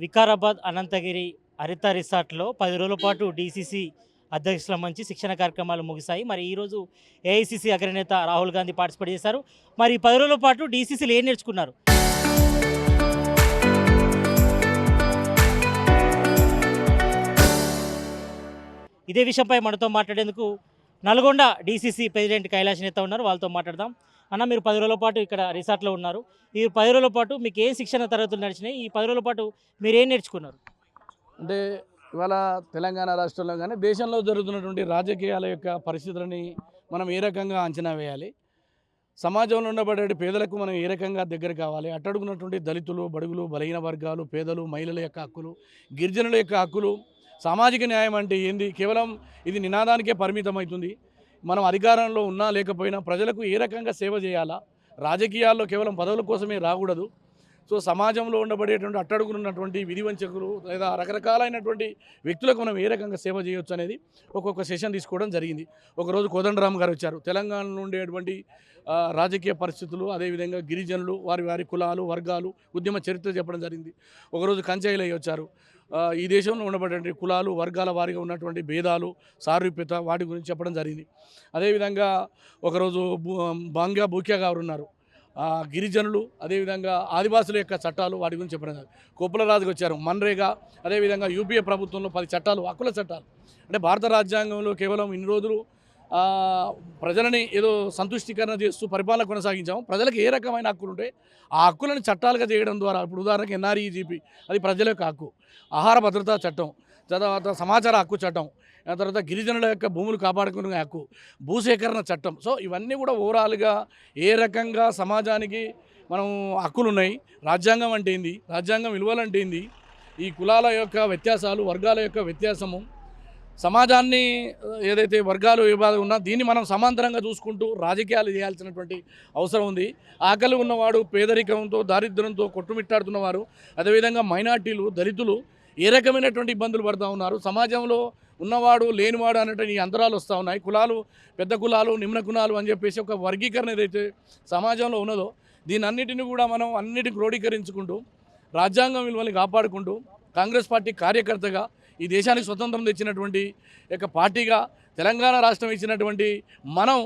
వికారాబాద్ అనంతగిరి హరిత రిసార్ట్లో 10 రోజుల పాటు డీసీసీ అధ్యక్షుల మంచి శిక్షణ కార్యక్రమాలు ముగిశాయి. మరి ఈరోజు ఏఐసీసీ అగ్రనేత రాహుల్ గాంధీ పార్టిసిపేట్ చేశారు. మరి ఈ 10 రోజుల పాటు డీసీసీలు ఏం నేర్చుకున్నారు? ఇదే విషయంపై మనతో మాట్లాడేందుకు నల్గొండ డీసీసీ ప్రెసిడెంట్ కైలాష్ నేత ఉన్నారు. వాళ్ళతో మాట్లాడదాం. అన్న, మీరు 10 రోజుల పాటు ఇక్కడ రిసార్ట్లో ఉన్నారు. ఈ 10 రోజుల పాటు మీకు ఏ శిక్షణ తరగతులు నడిచినాయి? ఈ 10 రోజుల పాటు మీరు ఏం నేర్చుకున్నారు? అంటే ఇవాళ తెలంగాణ రాష్ట్రంలో కానీ దేశంలో జరుగుతున్నటువంటి రాజకీయాల యొక్క పరిస్థితులని మనం ఏ రకంగా అంచనా వేయాలి, సమాజంలో ఉండబడే పేదలకు మనం ఏ రకంగా దగ్గర కావాలి, అట్టడుగున్నటువంటి దళితులు, బడుగులు, బలహీన వర్గాలు, పేదలు, మహిళల యొక్క హక్కులు, గిరిజనుల యొక్క హక్కులు, సామాజిక న్యాయం అంటే ఏంది, కేవలం ఇది నినాదానికే పరిమితమవుతుంది. మనం అధికారంలో ఉన్నా లేకపోయినా ప్రజలకు ఏ రకంగా సేవ చేయాలా, రాజకీయాల్లో కేవలం పదవుల కోసమే రాకూడదు. సో సమాజంలో ఉండబడేటువంటి అట్టడుగునున్నటువంటి విధివంచకులు లేదా రకరకాలైనటువంటి వ్యక్తులకు మనం ఏ రకంగా సేవ చేయొచ్చు అనేది ఒక్కొక్క సెషన్ తీసుకోవడం జరిగింది. ఒకరోజు కోదండరామ్ గారు వచ్చారు. తెలంగాణలో ఉండేటువంటి రాజకీయ పరిస్థితులు, అదేవిధంగా గిరిజనులు, వారి కులాలు, వర్గాలు, ఉద్యమ చరిత్ర చెప్పడం జరిగింది. ఒకరోజు కంచైలయ్య వచ్చారు. ఈ దేశంలో ఉండబడే కులాలు, వర్గాల వారిగా ఉన్నటువంటి భేదాలు, సారూప్యత, వాటి గురించి చెప్పడం జరిగింది. అదేవిధంగా ఒకరోజు బాంగ్యా బూక్యా గారు ఉన్నారు. గిరిజనులు, అదేవిధంగా ఆదివాసుల యొక్క చట్టాలు, వాటి గురించి చెప్పడం. కోపులరాజుకి వచ్చారు. మన్రేగా, అదేవిధంగా యూపీఏ ప్రభుత్వంలో 10 చట్టాలు, హక్కుల చట్టాలు. అంటే భారత రాజ్యాంగంలో కేవలం ఇన్ని రోజులు ప్రజలని ఏదో సంతుష్టీకరణ చేస్తూ పరిపాలన కొనసాగించాము. ప్రజలకు ఏ రకమైన హక్కులు ఉంటే ఆ హక్కులను చట్టాలుగా చేయడం ద్వారా, ఇప్పుడు ఉదాహరణకు ఎన్ఆర్ఈజీపీ, అది ప్రజల యొక్క హక్కు. ఆహార భద్రతా చట్టం, తర్వాత సమాచార హక్కు చట్టం, తర్వాత గిరిజనుల యొక్క భూములు కాపాడుకునే హక్కు, భూసేకరణ చట్టం. సో ఇవన్నీ కూడా ఓవరాల్గా ఏ రకంగా సమాజానికి మనం హక్కులు ఉన్నాయి, రాజ్యాంగం అంటే ఏంది, రాజ్యాంగం విలువలు అంటే ఏంది, ఈ కులాల యొక్క వ్యత్యాసాలు, వర్గాల యొక్క వ్యత్యాసము, సమాజాన్ని ఏదైతే వర్గాలు విభాగం ఉన్నా దీన్ని మనం సమాంతరంగా చూసుకుంటూ రాజకీయాలు చేయాల్సినటువంటి అవసరం ఉంది. ఆకలి ఉన్నవాడు, పేదరికంతో, దారిద్ర్యంతో కొట్టుమిట్టాడుతున్నవారు, అదేవిధంగా మైనార్టీలు, దళితులు ఏ రకమైనటువంటి ఇబ్బందులు పడుతూ ఉన్నారు. సమాజంలో ఉన్నవాడు, లేనివాడు అనేటువంటి ఈ అంతరాలు వస్తూ ఉన్నాయి. కులాలు, పెద్ద కులాలు, నిమ్న కులాలు అని చెప్పేసి ఒక వర్గీకరణ ఏదైతే సమాజంలో ఉన్నదో దీనన్నిటిని కూడా మనం అన్నిటిని క్రోడీకరించుకుంటూ రాజ్యాంగం విలువల్ని కాపాడుకుంటూ కాంగ్రెస్ పార్టీ కార్యకర్తగా, ఈ దేశానికి స్వతంత్రం తెచ్చినటువంటి యొక్క పార్టీగా, తెలంగాణ రాష్ట్రం ఇచ్చినటువంటి మనం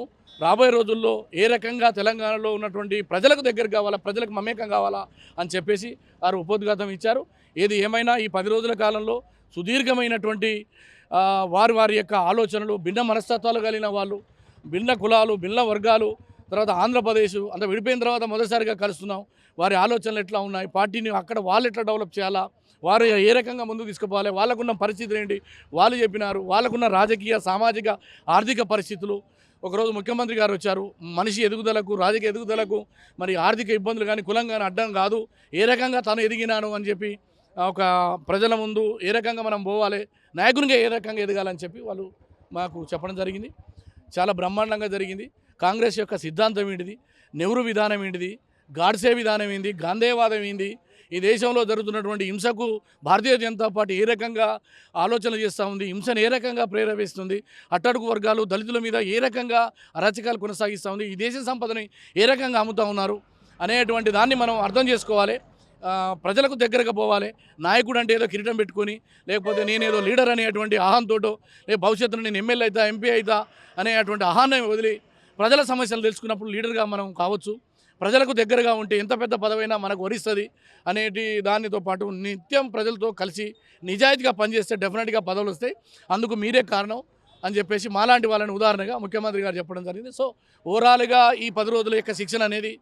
రాబోయే రోజుల్లో ఏ రకంగా తెలంగాణలో ఉన్నటువంటి ప్రజలకు దగ్గర కావాలా, ప్రజలకు మమేకం కావాలా అని చెప్పేసి వారు ఉపోద్ఘాతం ఇచ్చారు. ఏది ఏమైనా ఈ 10 రోజుల కాలంలో సుదీర్ఘమైనటువంటి వారి యొక్క ఆలోచనలు, భిన్న మనస్తత్వాలు కలిగిన వాళ్ళు, భిన్న కులాలు, భిన్న వర్గాలు, తర్వాత ఆంధ్రప్రదేశ్ అంత విడిపోయిన తర్వాత మొదటిసారిగా కలుస్తున్నాం. వారి ఆలోచనలు ఎట్లా ఉన్నాయి, పార్టీని అక్కడ వాళ్ళు ఎట్లా డెవలప్ చేయాలా, వారు ఏ రకంగా ముందుకు తీసుకుపోవాలి, వాళ్ళకున్న పరిస్థితులు ఏంటి వాళ్ళు చెప్పినారు. వాళ్ళకున్న రాజకీయ, సామాజిక, ఆర్థిక పరిస్థితులు. ఒకరోజు ముఖ్యమంత్రి గారు వచ్చారు. మనిషి ఎదుగుదలకు, రాజకీయ ఎదుగుదలకు మరి ఆర్థిక ఇబ్బందులు కానీ, కులం కానీ అడ్డం కాదు, ఏ రకంగా తను ఎదిగినాను అని చెప్పి ఒక ప్రజల ముందు ఏ రకంగా మనం పోవాలి, నాయకునిగా ఏ రకంగా ఎదగాలని చెప్పి వాళ్ళు మాకు చెప్పడం జరిగింది. చాలా బ్రహ్మాండంగా జరిగింది. కాంగ్రెస్ యొక్క సిద్ధాంతం ఏంటిది, నెహ్రూ విధానం ఏంటిది, గాడ్సే విధానం ఏంది, గాంధేయవాదం ఏంది, ఈ దేశంలో జరుగుతున్నటువంటి హింసకు భారతీయ జనతా పార్టీ ఏ రకంగా ఆలోచన చేస్తూ ఉంది, హింసను ఏ రకంగా ప్రేరేపిస్తుంది, అట్టడుగు వర్గాలు, దళితుల మీద ఏ రకంగా అరాచకాలు కొనసాగిస్తూ ఉంది, ఈ దేశ సంపదని ఏ రకంగా అమ్ముతూ ఉన్నారు అనేటువంటి దాన్ని మనం అర్థం చేసుకోవాలి. ప్రజలకు దగ్గరగా పోవాలి. నాయకుడు అంటే ఏదో కిరీటం పెట్టుకొని, లేకపోతే నేనేదో లీడర్ అనేటువంటి అహంతోటో, లేక భవిష్యత్తులో నేను ఎమ్మెల్యే అవుతా, ఎంపీ అవుతా అనేటువంటి అహాన్ని వదిలి ప్రజల సమస్యలు తెలుసుకున్నప్పుడు లీడర్గా మనం కావచ్చు. ప్రజలకు దగ్గరగా ఉంటే ఎంత పెద్ద పదవైనా మనకు వరిస్తుంది అనేటి దానితో పాటు నిత్యం ప్రజలతో కలిసి నిజాయితీగా పనిచేస్తే డెఫినెట్గా పదవులు వస్తాయి. అందుకు మీరే కారణం అని చెప్పేసి మాలాంటి వాళ్ళని ఉదాహరణగా ముఖ్యమంత్రి గారు చెప్పడం జరిగింది. సో ఓవరాల్గా ఈ 10 రోజుల యొక్క శిక్షణ అనేది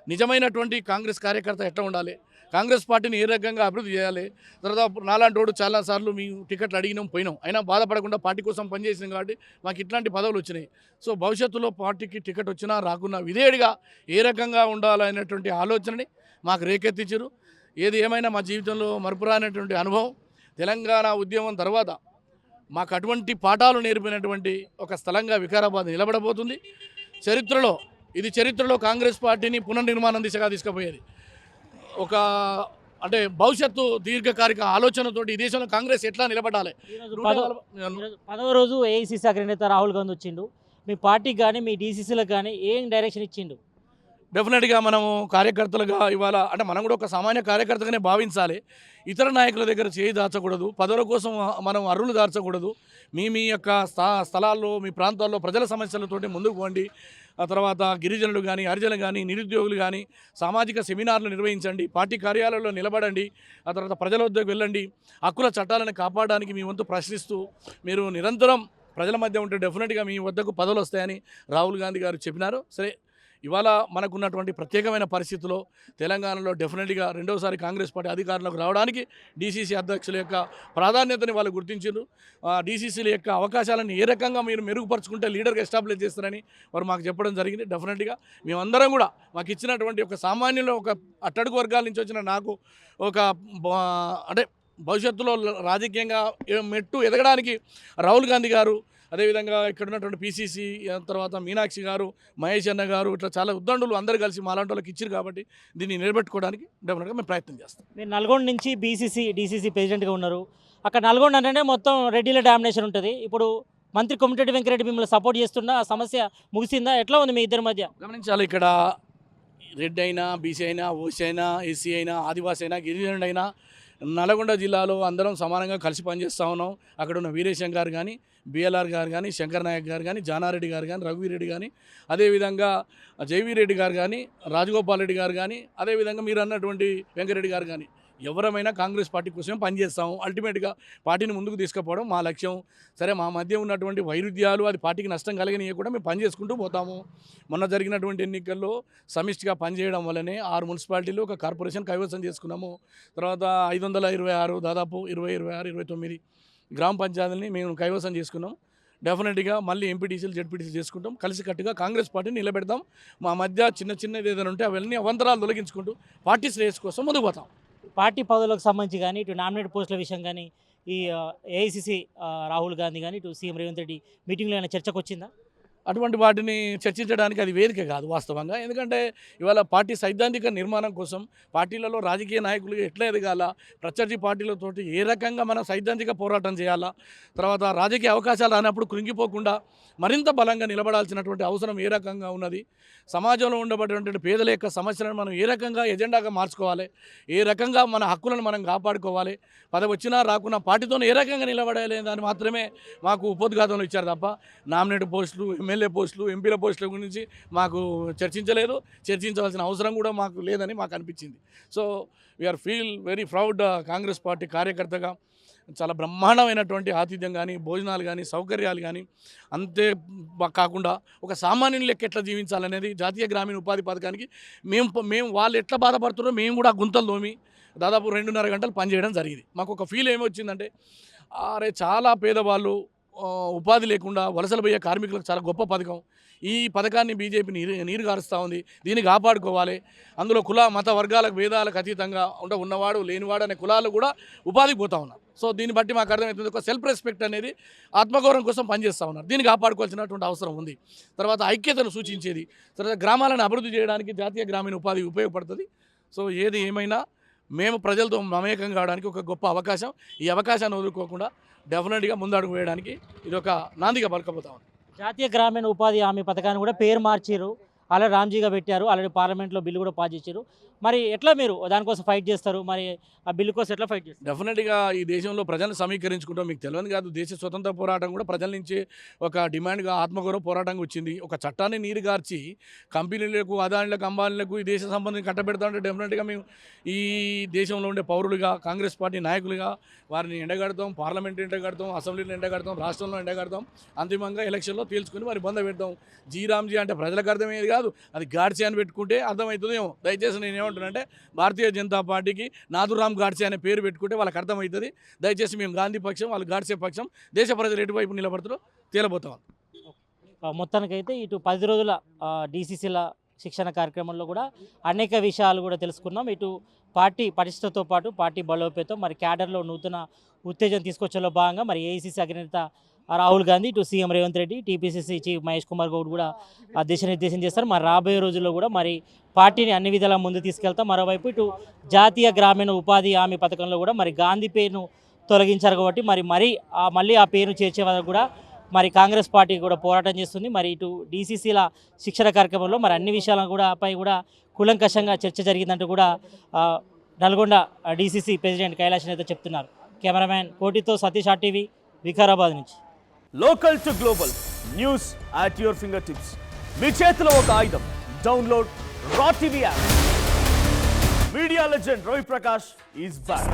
నిజమైనటువంటి కాంగ్రెస్ కార్యకర్త ఎట్లా ఉండాలి, కాంగ్రెస్ పార్టీని ఏ రకంగా అభివృద్ధి చేయాలి. తర్వాత నాలాంటి వాడు చాలాసార్లు మేము టికెట్లు అడిగినాం, పోయినాం, అయినా బాధపడకుండా పార్టీ కోసం పనిచేసినాం కాబట్టి మాకు ఇట్లాంటి పదవులు వచ్చినాయి. సో భవిష్యత్తులో పార్టీకి టికెట్ వచ్చినా రాకున్నా విధేయుడిగా ఏ రకంగా ఉండాలనేటువంటి ఆలోచనని మాకు రేకెత్తించారు. ఏది ఏమైనా మా జీవితంలో మరపురానటువంటి అనుభవం. తెలంగాణ ఉద్యమం తర్వాత మాకు అటువంటి పాఠాలు నేర్పినటువంటి ఒక స్థలంగా వికారాబాద్ నిలబడబోతుంది. చరిత్రలో కాంగ్రెస్ పార్టీని పునర్నిర్మాణం దిశగా తీసుకుపోయేది. ఒక అంటే భవిష్యత్తు దీర్ఘకాలిక ఆలోచనతోటి ఈ దేశంలో కాంగ్రెస్ ఎట్లా నిలబడాలి. 10వ రోజు ఏఐసీసీ అగ్రనేత రాహుల్ గాంధీ వచ్చిండు. మీ పార్టీకి కానీ, మీ డీసీసీలకు కానీ ఏం డైరెక్షన్ ఇచ్చిండు? డెఫినెట్గా మనము కార్యకర్తలుగా ఇవాళ అంటే మనం కూడా ఒక సామాన్య కార్యకర్తగానే భావించాలి. ఇతర నాయకుల దగ్గర చేయి దాచకూడదు, పదవుల కోసం మనం అర్రులు దాచకూడదు. మీ యొక్క స్థలాల్లో మీ ప్రాంతాల్లో ప్రజల సమస్యలతోటి ముందుకు పోండి. ఆ తర్వాత గిరిజనులు కానీ, హరిజనులు కానీ, నిరుద్యోగులు కానీ సామాజిక సెమినార్లు నిర్వహించండి, పార్టీ కార్యాలయాల్లో నిలబడండి, ఆ తర్వాత ప్రజల వద్దకు వెళ్ళండి. హక్కుల చట్టాలను కాపాడడానికి మీ వంతు ప్రశ్నిస్తూ మీరు నిరంతరం ప్రజల మధ్య ఉంటే డెఫినెట్గా మీ వద్దకు పదవులు వస్తాయని రాహుల్ గాంధీ గారు చెప్పినారు. సరే, ఇవాళ మనకున్నటువంటి ప్రత్యేకమైన పరిస్థితుల్లో తెలంగాణలో డెఫినెట్గా రెండోసారి కాంగ్రెస్ పార్టీ అధికారంలోకి రావడానికి డీసీసీ అధ్యక్షుల యొక్క ప్రాధాన్యతని వాళ్ళు గుర్తించారు. డీసీసీల యొక్క అవకాశాలను ఏ రకంగా మీరు మెరుగుపరుచుకుంటే లీడర్గా ఎస్టాబ్లిష్ చేస్తారని వారు మాకు చెప్పడం జరిగింది. డెఫినెట్గా మేమందరం కూడా మాకు ఇచ్చినటువంటి ఒక సామాన్యులు ఒక అట్టడుగు వర్గాల నుంచి వచ్చిన నాకు ఒక అంటే భవిష్యత్తులో రాజకీయంగా మెట్టు ఎదగడానికి రాహుల్ గాంధీ గారు, అదేవిధంగా ఇక్కడ ఉన్నటువంటి పీసీసీ తర్వాత మీనాక్షి గారు, మహేష్ అన్న గారు, ఇట్లా చాలా ఉద్దండులు అందరూ కలిసి మాలాంటి వాళ్ళకి ఇచ్చారు. కాబట్టి దీన్ని నిలబెట్టుకోవడానికి డెఫినెట్గా మేము ప్రయత్నం చేస్తాం. మీరు నల్గొండ నుంచి డీసీసీ ప్రెసిడెంట్గా ఉన్నారు. అక్కడ నల్గొండ అంటే మొత్తం రెడ్డిల డామినేషన్ ఉంటుంది. ఇప్పుడు మంత్రి కొమటిరెడ్డి వెంకరెడ్డి మిమ్మల్ని సపోర్ట్ చేస్తున్నా, ఆ సమస్య ముగిసిందా? ఎట్లా ఉంది మీ ఇద్దరి మధ్య? గమనించాలి, ఇక్కడ రెడ్డి అయినా, బీసీ అయినా, ఓసీ అయినా, ఎస్సీ అయినా, ఆదివాసీ అయినా, గిరిజనుడు అయినా నల్గొండ జిల్లాలో అందరం సమానంగా కలిసి పనిచేస్తూ ఉన్నాం. అక్కడ ఉన్న వీరేశం గారు కానీ, బిఎల్ఆర్ గారు కానీ, శంకర్ నాయక్ గారు కానీ, జానారెడ్డి గారు కానీ, రఘువీరెడ్డి కానీ, అదేవిధంగా జైవీరెడ్డి గారు కానీ, రాజగోపాల్ రెడ్డి గారు కానీ, అదేవిధంగా మీరు అన్నటువంటి వెంకరెడ్డి గారు కానీ, ఎవరమైనా కాంగ్రెస్ పార్టీ కోసం పనిచేస్తాము. అల్టిమేట్గా పార్టీని ముందుకు తీసుకుపోవడం మా లక్ష్యం. సరే, మా మధ్య ఉన్నటువంటి వైరుధ్యాలు అది పార్టీకి నష్టం కలిగినవి కూడా మేము పనిచేసుకుంటూ పోతాము. మొన్న జరిగినటువంటి ఎన్నికల్లో సమిష్టిగా పనిచేయడం వల్లనే 6 మున్సిపాలిటీలు ఒక కార్పొరేషన్ కైవసం చేసుకున్నాము. తర్వాత 526 దాదాపు 29 గ్రామ పంచాయతీలని మేము కైవసం చేసుకున్నాం. డెఫినెట్గా మళ్ళీ ఎంపీటీసీలు, జెడ్పీటీసీలు చేసుకుంటాం. కలిసికట్టుగా కాంగ్రెస్ పార్టీని నిలబెడతాం. మా మధ్య చిన్నది ఏదైనా ఉంటే అవన్నీ అవంతరాలు తొలగించుకుంటూ పార్టీ శ్రేయస్ కోసం ముందుకు పోతాం. పార్టీ పదవులకు సంబంధించి కానీ, ఇటు నామినేట్ పోస్టుల విషయం కానీ, ఈ ఏఐసిసి రాహుల్ గాంధీ కానీ, ఇటు సీఎం రేవంత్ రెడ్డి మీటింగ్లో ఏమైనా చర్చకు వచ్చిందా? అటువంటి వాటిని చర్చించడానికి అది వేదిక కాదు వాస్తవంగా. ఎందుకంటే ఇవాళ పార్టీ సైద్ధాంతిక నిర్మాణం కోసం పార్టీలలో రాజకీయ నాయకులు ఎట్లా ఎదగాల, ప్రత్యర్థి పార్టీలతోటి ఏ రకంగా మనం సైద్ధాంతిక పోరాటం చేయాలా, తర్వాత రాజకీయ అవకాశాలు రానప్పుడు కృంగిపోకుండా మరింత బలంగా నిలబడాల్సినటువంటి అవసరం ఏ రకంగా ఉన్నది, సమాజంలో ఉండబడినటువంటి పేదల యొక్క సమస్యలను మనం ఏ రకంగా ఎజెండాగా మార్చుకోవాలి, ఏ రకంగా మన హక్కులను మనం కాపాడుకోవాలి, పదవి వచ్చినా రాకున్నా పార్టీతో ఏ రకంగా నిలబడాలి దాన్ని మాత్రమే మాకు ఉపోద్ఘాతంలో ఇచ్చారు తప్ప నామినేట్ పోస్టులు, ఎమ్మెల్యే పోస్టులు, ఎంపీల పోస్టుల గురించి మాకు చర్చించలేదు. చర్చించవలసిన అవసరం కూడా మాకు లేదని మాకు అనిపించింది. So we are feel very proud Congress party కార్యకర్తగా. చాలా బ్రహ్మాండమైనటువంటి ఆతిథ్యం కానీ, భోజనాలు కానీ, సౌకర్యాలు కానీ, అంతే కాకుండా ఒక సామాన్యుని లెక్క ఎట్లా జీవించాలనేది జాతీయ గ్రామీణ ఉపాధి పథకానికి మేము వాళ్ళు ఎట్లా బాధపడుతున్నారో మేము కూడా గుంతలు తోమి దాదాపు 2.5 గంటలు పనిచేయడం జరిగింది. మాకు ఒక ఫీల్ ఏమొచ్చిందంటే, అరే చాలా పేదవాళ్ళు ఉపాధి లేకుండా వలసలు పోయే కార్మికులకు చాలా గొప్ప పథకం. ఈ పథకాన్ని బీజేపీ నీరు గారుస్తూ ఉంది. దీన్ని కాపాడుకోవాలి. అందులో కుల మత వర్గాలకు భేదాలకు అతీతంగా ఉన్నవాడు లేనివాడు అనే కులాలు కూడా ఉపాధికి పోతూ ఉన్నారు. సో దీన్ని బట్టి మాకు అర్థమవుతుంది, ఒక సెల్ఫ్ రెస్పెక్ట్ అనేది ఆత్మగౌరవం కోసం పనిచేస్తూ ఉన్నారు. దీన్ని కాపాడుకోవాల్సినటువంటి అవసరం ఉంది. తర్వాత ఐక్యతను సూచించేది, తర్వాత గ్రామాలను అభివృద్ధి చేయడానికి జాతీయ గ్రామీణ ఉపాధి ఉపయోగపడుతుంది. సో ఏది ఏమైనా మేము ప్రజలతో మమేకం కావడానికి ఒక గొప్ప అవకాశం. ఈ అవకాశాన్ని వదులుకోకుండా డెఫినెట్గా ముందడుగు వేయడానికి ఇది ఒక నాందిగా పలకపోతాం. జాతీయ గ్రామీణ ఉపాధి హామీ పథకాన్ని కూడా పేరు మార్చారు, ఆల్రెడీ రామ్జీగా పెట్టారు, ఆల్రెడీ పార్లమెంట్లో బిల్లు కూడా పాస్ చేశారు. మరి ఎట్లా మీరు దానికోసం ఫైట్ చేస్తారు? మరి ఆ బిల్లు కోసం ఎట్లా ఫైట్ చేస్తారు? డెఫినెట్గా ఈ దేశంలో ప్రజలను సమీకరించుకుంటాం. మీకు తెలియదు కాదు, దేశ స్వతంత్ర పోరాటం కూడా ప్రజల నుంచి ఒక డిమాండ్గా ఆత్మగౌరవ పోరాటంగా వచ్చింది. ఒక చట్టాన్ని నీరుగార్చి కంపెనీలకు, అదానిలకు, అంబానీలకు ఈ దేశ సంబంధం కట్టబెడతామంటే డెఫినెట్గా మేము ఈ దేశంలో ఉండే పౌరులుగా, కాంగ్రెస్ పార్టీ నాయకులుగా వారిని ఎండగడతాం, పార్లమెంట్ ఎండగడతాం, అసెంబ్లీలో ఎండగడతాం, రాష్ట్రంలో ఎండగడతాం, అంతిమంగా ఎలక్షన్లో తేల్చుకుని వారి బంద పెడతాం. జీరామ్జీ అంటే ప్రజలకు అర్థమయ్యేది కాదు, అది గాడ్సే అని పెట్టుకుంటే అర్థమవుతుందేమో. దయచేసి నేను ఏమంటున్నానంటే, భారతీయ జనతా పార్టీకి నాథురామ్ గాడ్సే అనే పేరు పెట్టుకుంటే వాళ్ళకి అర్థమవుతుంది. దయచేసి మేము గాంధీ పక్షం, వాళ్ళు గాడ్సే పక్షం, దేశ ప్రజలు ఎటువైపు నిలబడుతారో తేలబోతాం. మొత్తానికైతే ఇటు 10 రోజుల డీసీసీల శిక్షణ కార్యక్రమంలో కూడా అనేక విషయాలు కూడా తెలుసుకున్నాం. ఇటు పార్టీ పటిష్టతో పాటు పార్టీ బలోపేతం, మరి క్యాడర్లో నూతన ఉత్తేజం తీసుకొచ్చేలో భాగంగా మరి ఏఐసీసీ అధినేత రాహుల్ గాంధీ, ఇటు CM Revanth Reddy, TPCC chief Mahesh Kumar Goud కూడా దిశానిర్దేశం చేస్తారు. మరి రాబోయే రోజుల్లో కూడా మరి పార్టీని అన్ని విధాలా ముందు తీసుకెళ్తాం. మరోవైపు ఇటు జాతీయ గ్రామీణ ఉపాధి హామీ పథకంలో కూడా మరి గాంధీ పేరును తొలగించారు కాబట్టి మళ్ళీ ఆ పేరును చేర్చే వరకు కూడా మరి కాంగ్రెస్ పార్టీ కూడా పోరాటం చేస్తుంది. మరి ఇటు డీసీసీల శిక్షణ కార్యక్రమంలో మరి అన్ని విషయాలను కూడా పై కూడా కూలంకషంగా చర్చ జరిగిందంటూ కూడా నల్గొండ డీసీసీ ప్రెసిడెంట్ కైలాష్ నేత చెప్తున్నారు. కెమెరామ్యాన్ కోటితో సతీష్ RTV వికారాబాద్ నుంచి. Local to global news at your finger tips. మీ చేతిలో ఒక ఆయుధం. Download R TV app. Media legend Ravi Prakash is back.